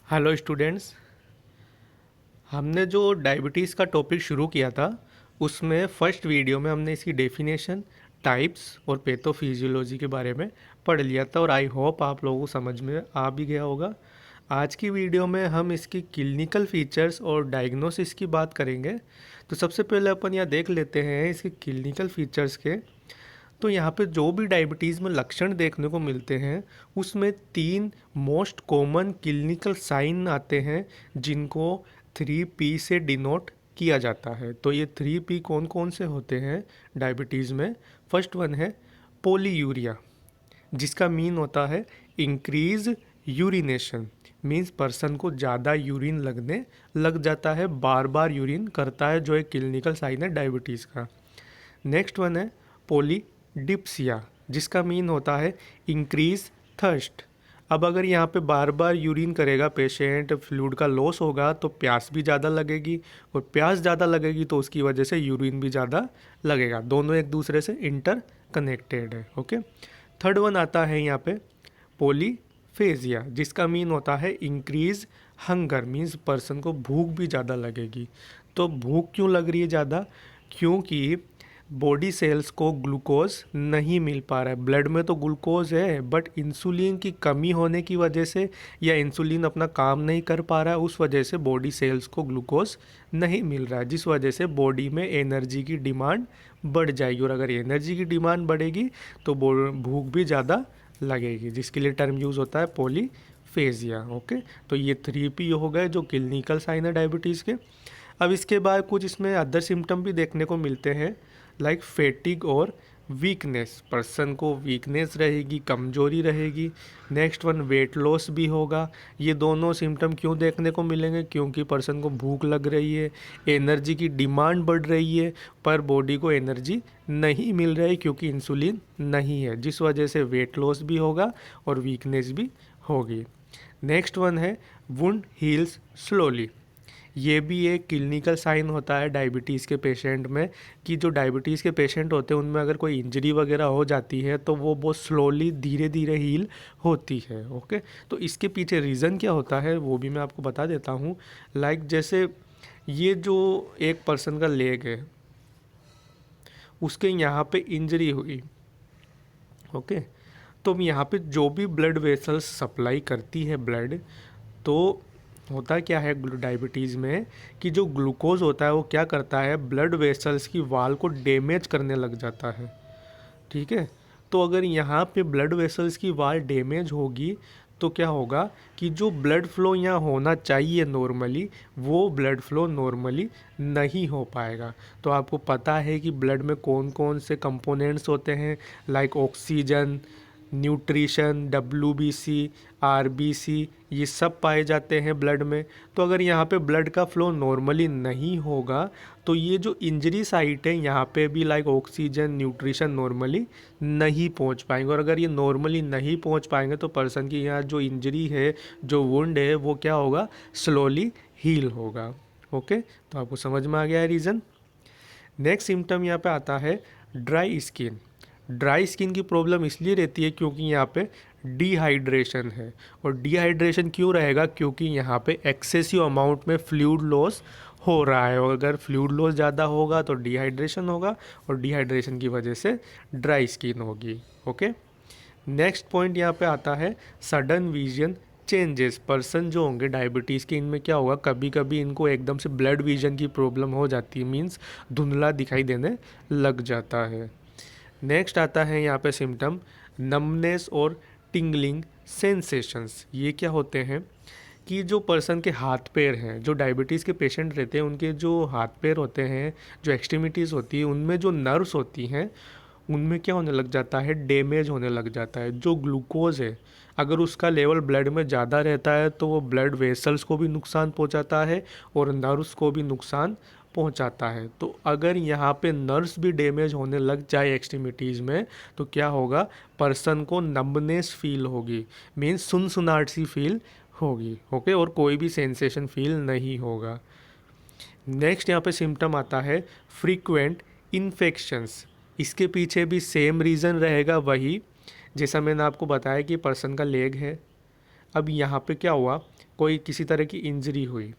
Hello students. हमने जो diabetes का टॉपिक शुरू किया था उसमें फर्स्ट वीडियो में हमने इसकी डेफिनेशन, टाइप्स और पैथोफिजियोलॉजी के बारे में पढ़ लिया था और आई होप आप लोगों को समझ में आ भी गया होगा। आज की वीडियो में हम इसकी क्लिनिकल फीचर्स और डायग्नोसिस की बात करेंगे। तो सबसे पहले अपन यहाँ देख लेते हैं इसके क्लिनिकल फीचर्स के। तो यहाँ पे जो भी डायबिटीज़ में लक्षण देखने को मिलते हैं उसमें 3 मोस्ट कॉमन क्लिनिकल साइन आते हैं जिनको 3P से डिनोट किया जाता है। तो ये 3P कौन कौन से होते हैं डायबिटीज़ में? फर्स्ट वन है पोलीयूरिया, जिसका मीन होता है इंक्रीज यूरिनेशन, मीन्स पर्सन को ज़्यादा यूरिन लगने लग जाता है, बार बार यूरिन करता है, जो एक क्लिनिकल साइन है डायबिटीज़ का। नेक्स्ट वन है पोलीडिप्सिया, जिसका मीन होता है इंक्रीज थर्स्ट। अब अगर यहाँ पे बार बार यूरिन करेगा पेशेंट, फ्लूइड का लॉस होगा तो प्यास भी ज़्यादा लगेगी, और प्यास ज़्यादा लगेगी तो उसकी वजह से यूरिन भी ज़्यादा लगेगा। दोनों एक दूसरे से इंटर कनेक्टेड है। ओके। थर्ड वन आता है यहाँ पे पोलीफेजिया, जिसका मीन होता है इंक्रीज हंगर, मीन्स पर्सन को भूख भी ज़्यादा लगेगी। तो भूख क्यों लग रही है ज़्यादा? क्योंकि बॉडी सेल्स को ग्लूकोज नहीं मिल पा रहा है। ब्लड में तो ग्लूकोज है बट इंसुलिन की कमी होने की वजह से, या इंसुलिन अपना काम नहीं कर पा रहा है, उस वजह से बॉडी सेल्स को ग्लूकोज नहीं मिल रहा है, जिस वजह से बॉडी में एनर्जी की डिमांड बढ़ जाएगी, और अगर एनर्जी की डिमांड बढ़ेगी तो भूख भी ज़्यादा लगेगी, जिसके लिए टर्म यूज़ होता है पोलीफेजिया। ओके। तो ये 3P हो गए जो क्लिनिकल साइन है डायबिटीज़ के। अब इसके बाद कुछ इसमें अदर सिम्टम भी देखने को मिलते हैं, लाइक फेटिग और वीकनेस। पर्सन को वीकनेस रहेगी, कमजोरी रहेगी। नेक्स्ट वन वेट लॉस भी होगा। ये दोनों सिम्टम क्यों देखने को मिलेंगे? क्योंकि पर्सन को भूख लग रही है, एनर्जी की डिमांड बढ़ रही है, पर बॉडी को एनर्जी नहीं मिल रही क्योंकि इंसुलिन नहीं है, जिस वजह से वेट लॉस भी होगा और वीकनेस भी होगी। नेक्स्ट वन है वुंड हील्स स्लोली। ये भी एक क्लिनिकल साइन होता है डायबिटीज़ के पेशेंट में, कि जो डायबिटीज़ के पेशेंट होते हैं उनमें अगर कोई इंजरी वगैरह हो जाती है तो वो बहुत स्लोली धीरे धीरे हील होती है। ओके। तो इसके पीछे रीज़न क्या होता है वो भी मैं आपको बता देता हूँ। लाइक जैसे ये जो एक पर्सन का लेग है, उसके यहाँ पे इंजरी हुई। ओके। तो यहाँ पे जो भी ब्लड वेसल्स सप्लाई करती है ब्लड, तो होता क्या है डायबिटीज़ में कि जो ग्लूकोज होता है वो क्या करता है, ब्लड वेसल्स की वाल को डैमेज करने लग जाता है। ठीक है। तो अगर यहाँ पे ब्लड वेसल्स की वाल डैमेज होगी तो क्या होगा कि जो ब्लड फ्लो यहाँ होना चाहिए नॉर्मली, वो ब्लड फ्लो नॉर्मली नहीं हो पाएगा। तो आपको पता है कि ब्लड में कौन कौन से कंपोनेंट्स होते हैं, like oxygen, nutrition, WBC, RBC, ये सब पाए जाते हैं ब्लड में। तो अगर यहाँ पे ब्लड का फ्लो नॉर्मली नहीं होगा तो ये जो इंजरी साइट है यहाँ पे भी लाइक ऑक्सीजन, न्यूट्रिशन नॉर्मली नहीं पहुँच पाएंगे, और अगर ये नॉर्मली नहीं पहुँच पाएंगे तो पर्सन की यहाँ जो इंजरी है, जो वुंड है, वो क्या होगा, स्लोली हील होगा। ओके। तो आपको समझ में आ गया है रीज़न। नेक्स्ट सिम्टम यहाँ पे आता है ड्राई स्किन। ड्राई स्किन की प्रॉब्लम इसलिए रहती है क्योंकि यहाँ पे डिहाइड्रेशन है, और डिहाइड्रेशन क्यों रहेगा? क्योंकि यहाँ पे एक्सेसिव अमाउंट में फ्लूइड लॉस हो रहा है, और अगर फ्लूइड लॉस ज़्यादा होगा तो डिहाइड्रेशन होगा, और डिहाइड्रेशन की वजह से ड्राई स्किन होगी। ओके। नेक्स्ट पॉइंट यहाँ पे आता है सडन विजन चेंजेस। पर्सन जो होंगे डायबिटीज़ के, इनमें क्या होगा, कभी कभी इनको एकदम से ब्लड विजन की प्रॉब्लम हो जाती है, मीन्स धुंधला दिखाई देने लग जाता है। नेक्स्ट आता है यहाँ पे सिम्टम नमनेस और टिंगलिंग सेंसेशंस। ये क्या होते हैं कि जो पर्सन के हाथ पैर हैं, जो डायबिटीज़ के पेशेंट रहते हैं, उनके जो हाथ पैर होते हैं, जो एक्सट्रीमिटीज़ होती है, उनमें जो नर्व्स होती हैं उनमें क्या होने लग जाता है, डैमेज होने लग जाता है। जो ग्लूकोज है अगर उसका लेवल ब्लड में ज़्यादा रहता है तो वो ब्लड वेसल्स को भी नुकसान पहुंचाता है और नर्व्स को भी नुकसान पहुंचाता है। तो अगर यहाँ पे नर्व्स भी डैमेज होने लग जाए एक्सट्रीमिटीज़ में तो क्या होगा, पर्सन को नंबनेस फील होगी, मीन्स सुनसुनाहट सी फील होगी। ओके। और कोई भी सेंसेशन फील नहीं होगा। नेक्स्ट यहाँ पे सिम्टम आता है फ्रीक्वेंट इन्फेक्शंस। इसके पीछे भी सेम रीज़न रहेगा, वही जैसा मैंने आपको बताया कि पर्सन का लेग है, अब यहाँ पे क्या हुआ, कोई किसी तरह की इंजरी हुई।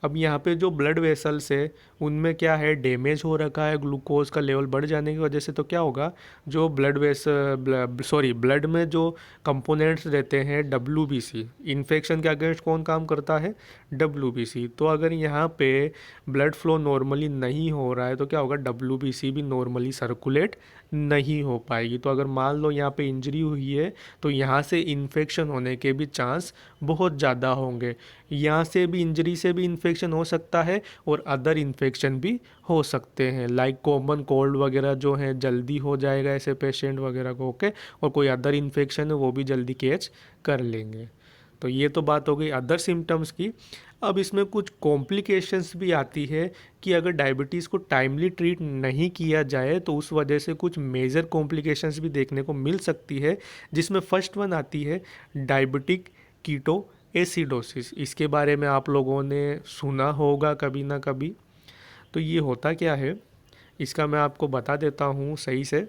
अब यहाँ पे जो ब्लड वेसल्स है उनमें क्या है, डैमेज हो रखा है ग्लूकोज का लेवल बढ़ जाने की वजह से। तो क्या होगा, जो ब्लड में जो कंपोनेंट्स रहते हैं WBC, इन्फेक्शन के अगेंस्ट कौन काम करता है, WBC। तो अगर यहाँ पे ब्लड फ्लो नॉर्मली नहीं हो रहा है तो क्या होगा, WBC भी नॉर्मली सर्कुलेट नहीं हो पाएगी। तो अगर मान लो यहाँ पे इंजरी हुई है तो यहाँ से इन्फेक्शन होने के भी चांस बहुत ज़्यादा होंगे। यहाँ से भी इंजरी से भी इन्फेक्शन हो सकता है और अदर इन्फेक्शन भी हो सकते हैं, लाइक कॉमन कोल्ड वगैरह जो है जल्दी हो जाएगा ऐसे पेशेंट वगैरह को, ओके। और कोई अदर इन्फेक्शन है वो भी जल्दी कैच कर लेंगे। तो ये तो बात हो गई अदर सिम्टम्स की। अब इसमें कुछ कॉम्प्लिकेशंस भी आती है कि अगर डायबिटीज़ को टाइमली ट्रीट नहीं किया जाए तो उस वजह से कुछ मेजर कॉम्प्लिकेशंस भी देखने को मिल सकती है, जिसमें फर्स्ट वन आती है डायबिटिक कीटो एसिडोसिस। इसके बारे में आप लोगों ने सुना होगा कभी ना कभी। तो ये होता क्या है, इसका मैं आपको बता देता हूँ सही से।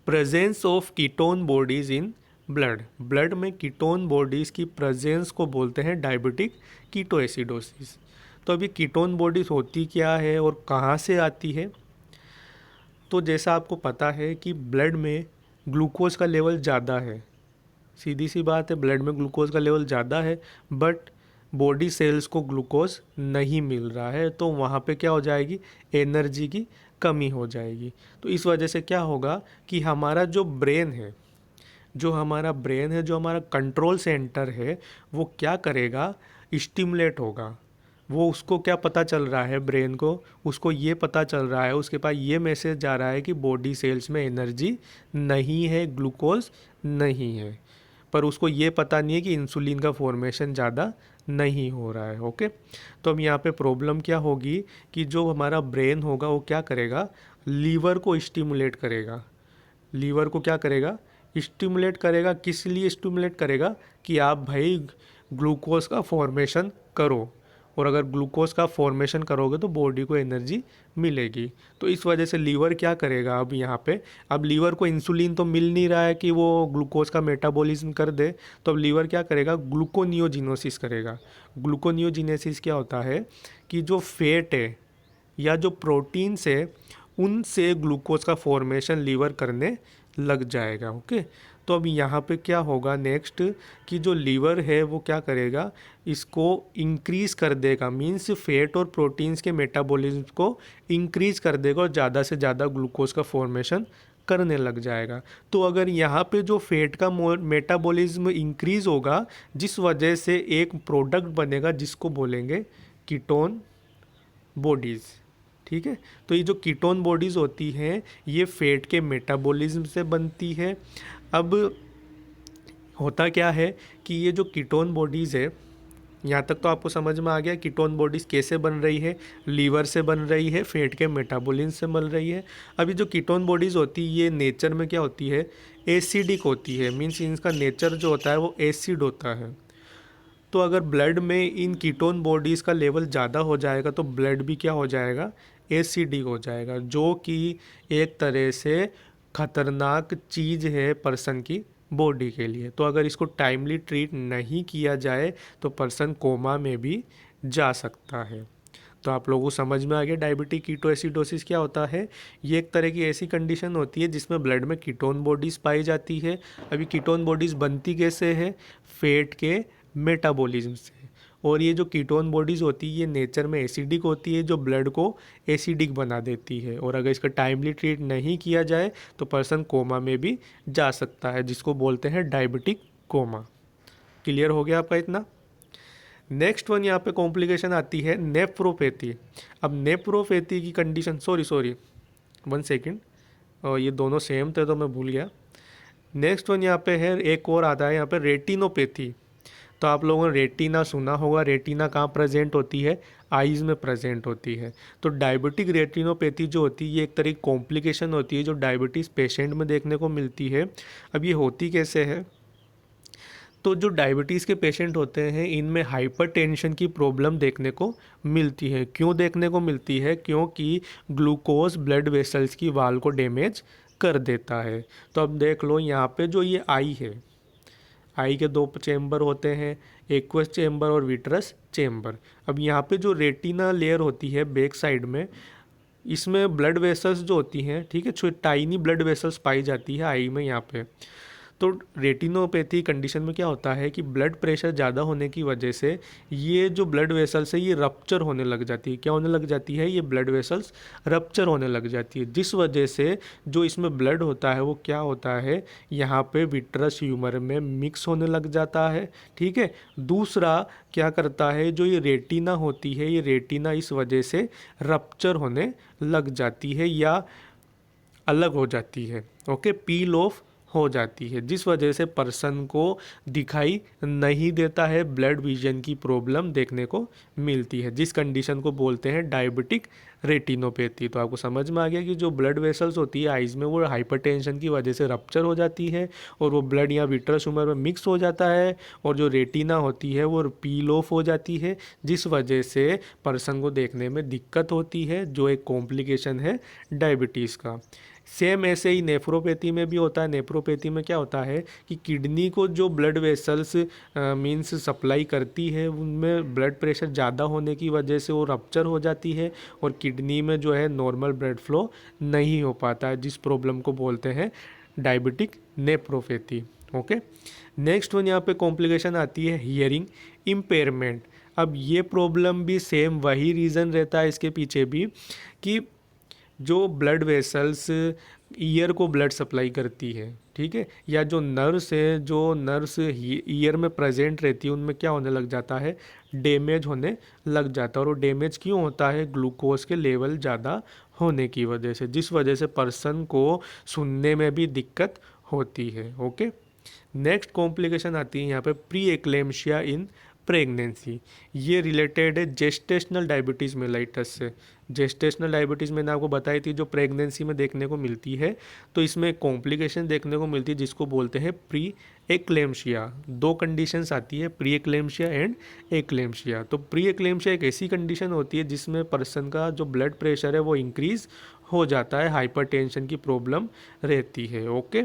Presence of ketone bodies in blood में कीटोन बॉडीज़ की प्रेजेंस को बोलते हैं डायबिटिक कीटो एसिडोसिस। तो अभी कीटोन बॉडीज़ होती क्या है और कहाँ से आती है। तो जैसा आपको पता है कि ब्लड में ग्लूकोज का लेवल ज़्यादा है, सीधी सी बात है, ब्लड में ग्लूकोज का लेवल ज़्यादा है, बट बॉडी सेल्स को ग्लूकोज नहीं मिल रहा है। तो वहाँ पे क्या हो जाएगी, एनर्जी की कमी हो जाएगी। तो इस वजह से क्या होगा कि हमारा जो ब्रेन है, जो हमारा कंट्रोल सेंटर है, वो क्या करेगा, स्टिमुलेट होगा। वो उसको क्या पता चल रहा है, ब्रेन को उसको ये पता चल रहा है, उसके पास ये मैसेज जा रहा है कि बॉडी सेल्स में एनर्जी नहीं है, ग्लूकोज नहीं है। पर उसको ये पता नहीं है कि इंसुलिन का फॉर्मेशन ज़्यादा नहीं हो रहा है, ओके। तो अब यहाँ पे प्रॉब्लम क्या होगी कि जो हमारा ब्रेन होगा वो क्या करेगा, लीवर को स्टिमुलेट करेगा। लीवर को क्या करेगा, स्टिमुलेट करेगा। किस लिए स्टिमुलेट करेगा, कि आप भाई ग्लूकोज का फॉर्मेशन करो, और अगर ग्लूकोज का फॉर्मेशन करोगे तो बॉडी को एनर्जी मिलेगी। तो इस वजह से लीवर क्या करेगा, अब यहाँ पे अब लीवर को इंसुलिन तो मिल नहीं रहा है कि वो ग्लूकोज का मेटाबॉलिज्म कर दे, तो अब लीवर क्या करेगा, ग्लूकोनियोजिनोसिस करेगा। ग्लूकोनियोजिनेसिस क्या होता है कि जो फैट है या जो प्रोटीन्स है उनसे ग्लूकोज का फॉर्मेशन लीवर करने लग जाएगा, ओके। तो अब यहाँ पे क्या होगा नेक्स्ट, कि जो लीवर है वो क्या करेगा, इसको इंक्रीज़ कर देगा, मीन्स फैट और प्रोटीन्स के मेटाबॉलिज्म को इंक्रीज़ कर देगा और ज़्यादा से ज़्यादा ग्लूकोज का फॉर्मेशन करने लग जाएगा। तो अगर यहाँ पे जो फैट का मेटाबॉलिज्म इंक्रीज़ होगा, जिस वजह से एक प्रोडक्ट बनेगा जिसको बोलेंगे कीटोन बॉडीज़, ठीक है। तो ये जो कीटोन बॉडीज़ होती हैं ये फैट के मेटाबॉलिज्म से बनती है। अब होता क्या है कि ये जो कीटोन बॉडीज़ है, यहाँ तक तो आपको समझ में आ गया कीटोन बॉडीज़ कैसे बन रही है, लीवर से बन रही है, फैट के मेटाबॉलिज्म से बन रही है। अभी जो कीटोन बॉडीज़ होती है ये नेचर में क्या होती है, एसिडिक होती है, मीन्स इनका नेचर जो होता है वो एसिड होता है। तो अगर ब्लड में इन कीटोन बॉडीज़ का लेवल ज़्यादा हो जाएगा तो ब्लड भी क्या हो जाएगा, एसिडिक हो जाएगा, जो कि एक तरह से खतरनाक चीज़ है पर्सन की बॉडी के लिए। तो अगर इसको टाइमली ट्रीट नहीं किया जाए तो पर्सन कोमा में भी जा सकता है। तो आप लोगों को समझ में आ गया डायबिटिक कीटोएसिडोसिस क्या होता है। ये एक तरह की ऐसी कंडीशन होती है जिसमें ब्लड में कीटोन बॉडीज़ पाई जाती है। अभी कीटोन बॉडीज़ बनती कैसे है, फैट के मेटाबॉलिज्म से। और ये जो कीटोन बॉडीज़ होती है ये नेचर में एसिडिक होती है, जो ब्लड को एसिडिक बना देती है। और अगर इसका टाइमली ट्रीट नहीं किया जाए तो पर्सन कोमा में भी जा सकता है, जिसको बोलते हैं डायबिटिक कोमा। क्लियर हो गया आपका इतना। नेक्स्ट वन यहाँ पे कॉम्प्लिकेशन आती है नेफ्रोपैथी। अब नेफ्रोपैथी की कंडीशन, सॉरी 1 सेकेंड, और ये दोनों सेम थे तो मैं भूल गया। नेक्स्ट वन यहाँ पे है, एक और आता है यहाँ पे रेटिनोपैथी। तो आप लोगों ने रेटिना सुना होगा, रेटिना कहाँ प्रेजेंट होती है, आईज़ में प्रेजेंट होती है। तो डायबिटिक रेटिनोपैथी जो होती है ये एक तरह की कॉम्प्लिकेशन होती है जो डायबिटीज़ पेशेंट में देखने को मिलती है। अब ये होती कैसे है, तो जो डायबिटीज़ के पेशेंट होते हैं इनमें हाइपरटेंशन की प्रॉब्लम देखने को मिलती है। क्यों देखने को मिलती है, क्योंकि ग्लूकोज ब्लड वेसल्स की वाल को डैमेज कर देता है। तो अब देख लो यहाँ पे जो ये आई है, आई के 2 चेम्बर होते हैं, एक्वस चेम्बर और विट्रस चेम्बर। अब यहाँ पे जो रेटिना लेयर होती है बैक साइड में, इसमें ब्लड वेसल्स जो होती हैं, ठीक है, छोटी टाइनी ब्लड वेसल्स पाई जाती है आई में यहाँ पे। तो रेटिनोपैथी कंडीशन में क्या होता है कि ब्लड प्रेशर ज़्यादा होने की वजह से ये जो ब्लड वेसल्स है ये रप्चर होने लग जाती है। क्या होने लग जाती है? ये ब्लड वेसल्स रप्चर होने लग जाती है, जिस वजह से जो इसमें ब्लड होता है वो क्या होता है, यहाँ पे विट्रस ह्यूमर में मिक्स होने लग जाता है। ठीक है, दूसरा क्या करता है, जो ये रेटिना होती है, ये रेटिना इस वजह से रप्चर होने लग जाती है या अलग हो जाती है। ओके, पील ऑफ हो जाती है, जिस वजह से पर्सन को दिखाई नहीं देता है, ब्लड विजन की प्रॉब्लम देखने को मिलती है, जिस कंडीशन को बोलते हैं डायबिटिक रेटिनोपैथी। तो आपको समझ में आ गया कि जो ब्लड वेसल्स होती है आइज़ में वो हाइपरटेंशन की वजह से रप्चर हो जाती है और वो ब्लड या विट्रस ह्यूमर में मिक्स हो जाता है, और जो रेटिना होती है वो पील ऑफ हो जाती है, जिस वजह से पर्सन को देखने में दिक्कत होती है, जो एक कॉम्प्लिकेशन है डायबिटीज़ का। सेम ऐसे ही नेफ्रोपैथी में भी होता है। नेफ्रोपैथी में क्या होता है कि किडनी को जो ब्लड वेसल्स मीन्स सप्लाई करती है, उनमें ब्लड प्रेशर ज़्यादा होने की वजह से वो रप्चर हो जाती है और किडनी में जो है नॉर्मल ब्लड फ्लो नहीं हो पाता है, जिस प्रॉब्लम को बोलते हैं diabetic nephropathy. Okay, next one यहाँ पे कॉम्प्लिकेशन आती है हियरिंग इम्पेयरमेंट। अब ये प्रॉब्लम भी सेम वही रीज़न रहता है इसके पीछे भी, कि जो ब्लड वेसल्स ईयर को ब्लड सप्लाई करती है, ठीक है, या जो नर्व्स है, जो नर्व्स ईयर में प्रेजेंट रहती है, उनमें क्या होने लग जाता है, डैमेज होने लग जाता है। और वो डैमेज क्यों होता है? ग्लूकोज के लेवल ज़्यादा होने की वजह से, जिस वजह से पर्सन को सुनने में भी दिक्कत होती है। ओके, नेक्स्ट कॉम्प्लिकेशन आती है यहाँ पे प्री एक्लेम्शिया इन प्रेगनेंसी। ये रिलेटेड है जेस्टेशनल डायबिटीज़ मेलाइटस से। जेस्टेशनल डायबिटीज़ मैंने आपको बताई थी जो प्रेगनेंसी में देखने को मिलती है, तो इसमें कॉम्प्लिकेशन देखने को मिलती है जिसको बोलते हैं प्री एक्लेम्शिया। दो कंडीशंस आती है, प्री एक्लेम्शिया एंड एक्लेम्शिया। तो प्री एक्लेम्शिया एक ऐसी कंडीशन होती है जिसमें पर्सन का जो ब्लड प्रेशर है वो इंक्रीज़ हो जाता है, हाइपरटेंशन की प्रॉब्लम रहती है। ओके,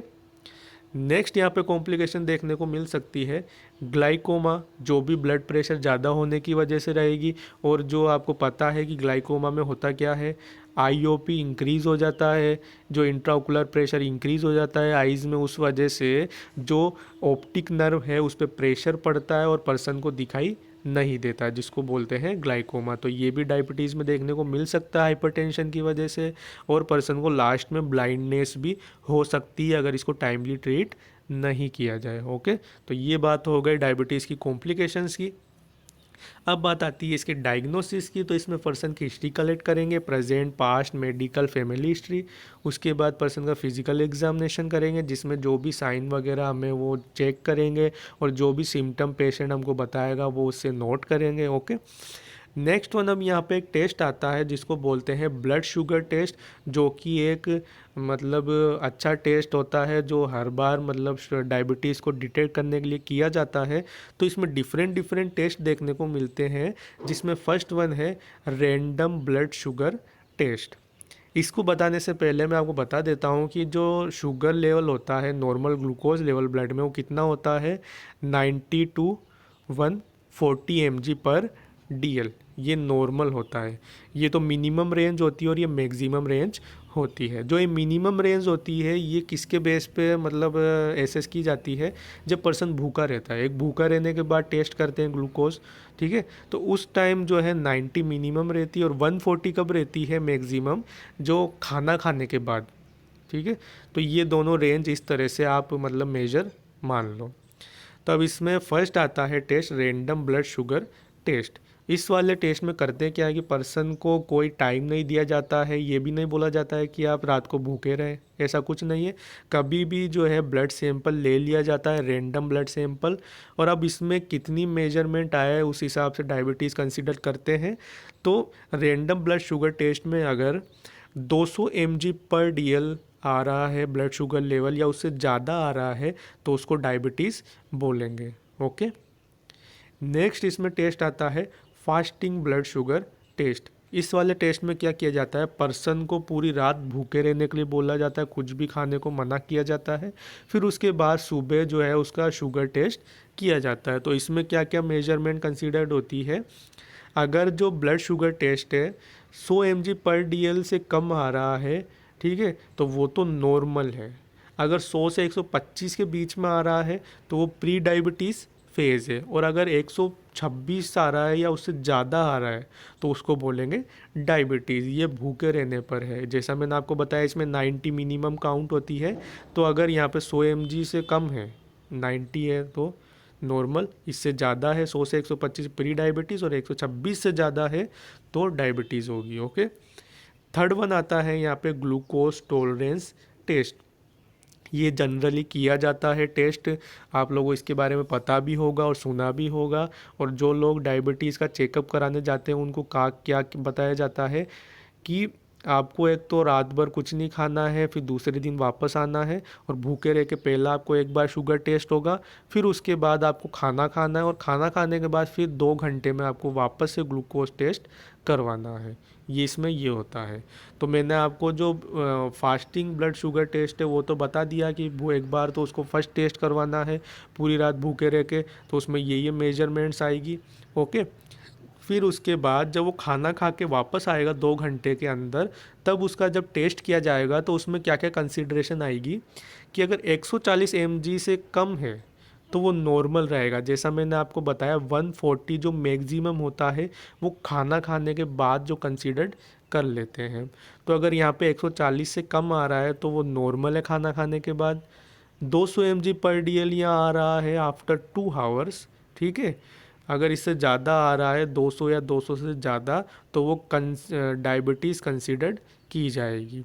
नेक्स्ट यहाँ पे कॉम्प्लिकेशन देखने को मिल सकती है ग्लाइकोमा, जो भी ब्लड प्रेशर ज़्यादा होने की वजह से रहेगी। और जो आपको पता है कि ग्लाइकोमा में होता क्या है, आईओपी इंक्रीज़ हो जाता है, जो इंट्राओकुलर प्रेशर इंक्रीज़ हो जाता है आइज़ में, उस वजह से जो ऑप्टिक नर्व है उस पर प्रेशर पड़ता है और पर्सन को दिखाई नहीं देता है, जिसको बोलते हैं ग्लाइकोमा। तो ये भी डायबिटीज़ में देखने को मिल सकता है हाइपरटेंशन की वजह से, और पर्सन को लास्ट में ब्लाइंडनेस भी हो सकती है अगर इसको टाइमली ट्रीट नहीं किया जाए। ओके, तो ये बात हो गई डायबिटीज़ की कॉम्प्लिकेशंस की। अब बात आती है इसके डायग्नोसिस की। तो इसमें पर्सन की हिस्ट्री कलेक्ट करेंगे, present, past, medical, family history. उसके बाद पर्सन का फिजिकल एग्जामिनेशन करेंगे जिसमें जो भी साइन वगैरह हमें वो चेक करेंगे, और जो भी सिम्टम पेशेंट हमको बताएगा वो उससे नोट करेंगे। ओके, नेक्स्ट वन, अब यहाँ पे एक टेस्ट आता है जिसको बोलते हैं ब्लड शुगर टेस्ट, जो कि एक मतलब अच्छा टेस्ट होता है जो हर बार मतलब डायबिटीज़ को डिटेक्ट करने के लिए किया जाता है। तो इसमें डिफरेंट डिफरेंट टेस्ट देखने को मिलते हैं, जिसमें फर्स्ट वन है रैंडम ब्लड शुगर टेस्ट। इसको बताने से पहले मैं आपको बता देता हूँ कि जो शुगर लेवल होता है, नॉर्मल ग्लूकोज लेवल ब्लड में, वो कितना होता है, 90 to 140 mg/dl। ये नॉर्मल होता है। ये तो मिनिमम रेंज होती है और ये मैक्सिमम रेंज होती है। जो ये मिनिमम रेंज होती है ये किसके बेस पे मतलब एसेस की जाती है, जब पर्सन भूखा रहता है। एक भूखा रहने के बाद टेस्ट करते हैं ग्लूकोज, ठीक है, तो उस टाइम जो है 90 मिनिमम रहती है और 140 कब रहती है मैक्सिमम, जो खाना खाने के बाद। ठीक है, तो ये दोनों रेंज इस तरह से आप मतलब मेजर मान लो। तो अब इसमें फर्स्ट आता है test random blood sugar test. इस वाले टेस्ट में करते क्या है कि पर्सन को कोई टाइम नहीं दिया जाता है, ये भी नहीं बोला जाता है कि आप रात को भूखे रहें, ऐसा कुछ नहीं है। कभी भी जो है ब्लड सैंपल ले लिया जाता है, रैंडम ब्लड सैंपल, और अब इसमें कितनी मेजरमेंट आया है उस हिसाब से डायबिटीज़ कंसीडर करते हैं। तो रैंडम ब्लड शुगर टेस्ट में अगर 200 mg/dl आ रहा है ब्लड शुगर लेवल, या उससे ज़्यादा आ रहा है, तो उसको डायबिटीज़ बोलेंगे। ओके, नेक्स्ट इसमें टेस्ट आता है फास्टिंग ब्लड शुगर टेस्ट। इस वाले टेस्ट में क्या किया जाता है, पर्सन को पूरी रात भूखे रहने के लिए बोला जाता है, कुछ भी खाने को मना किया जाता है। फिर उसके बाद सुबह जो है उसका शुगर टेस्ट किया जाता है। तो इसमें क्या क्या मेजरमेंट कंसीडर्ड होती है, अगर जो ब्लड शुगर टेस्ट है 100 mg पर DL से कम आ रहा है, ठीक है, तो वो तो नॉर्मल है। अगर 100 से 125 के बीच में आ रहा है तो वो प्री डायबिटीज़ फेज़ है। और अगर 126 आ रहा है या उससे ज़्यादा आ रहा है तो उसको बोलेंगे डायबिटीज़। ये भूखे रहने पर है। जैसा मैंने आपको बताया इसमें 90 मिनिमम काउंट होती है। तो अगर यहाँ पे 100 mg से कम है, 90 है तो नॉर्मल, इससे ज़्यादा है 100 से 125 प्री डायबिटीज़, और 126 से ज़्यादा है तो डायबिटीज़ होगी। ओके, थर्ड वन आता है यहाँ पे ग्लूकोज टॉलरेंस टेस्ट। ये जनरली किया जाता है टेस्ट, आप लोगों को इसके बारे में पता भी होगा और सुना भी होगा। और जो लोग डायबिटीज़ का चेकअप कराने जाते हैं उनको क्या बताया जाता है कि आपको एक तो रात भर कुछ नहीं खाना है, फिर दूसरे दिन वापस आना है और भूखे रह के पहला आपको एक बार शुगर टेस्ट होगा, फिर उसके बाद आपको खाना खाना है और खाना खाने के बाद फिर 2 घंटे में आपको वापस से ग्लूकोज टेस्ट करवाना है। ये इसमें ये होता है। तो मैंने आपको जो फास्टिंग ब्लड शुगर टेस्ट है वो तो बता दिया कि वो एक बार तो उसको फर्स्ट टेस्ट करवाना है पूरी रात भूखे रह के, तो उसमें ये मेजरमेंट्स आएगी। ओके, फिर उसके बाद जब वो खाना खा के वापस आएगा 2 घंटे के अंदर, तब उसका जब टेस्ट किया जाएगा तो उसमें क्या क्या कंसिड्रेशन आएगी कि अगर 140 mg से कम है तो वो नॉर्मल रहेगा। जैसा मैंने आपको बताया 140 जो मैक्सिमम होता है वो खाना खाने के बाद जो कंसीडर्ड कर लेते हैं। तो अगर यहाँ पे 140 से कम आ रहा है तो वो नॉर्मल है खाना खाने के बाद। 200 mg पर DL यहाँ आ रहा है आफ्टर 2 आवर्स, ठीक है। अगर इससे ज़्यादा आ रहा है 200 या 200 से ज़्यादा तो वो डायबिटीज़ कंसीडर्ड की जाएगी।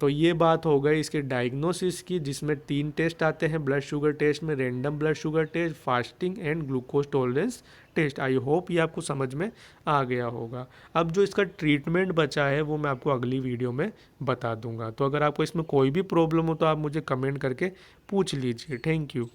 तो ये बात हो गई इसके डायग्नोसिस की, जिसमें 3 टेस्ट आते हैं ब्लड शुगर टेस्ट में, random blood sugar test, fasting and glucose tolerance test. I hope ये आपको समझ में आ गया होगा। अब जो इसका ट्रीटमेंट बचा है वो मैं आपको अगली वीडियो में बता दूंगा। तो अगर आपको इसमें कोई भी प्रॉब्लम हो तो आप मुझे कमेंट करके पूछ लीजिए। Thank you.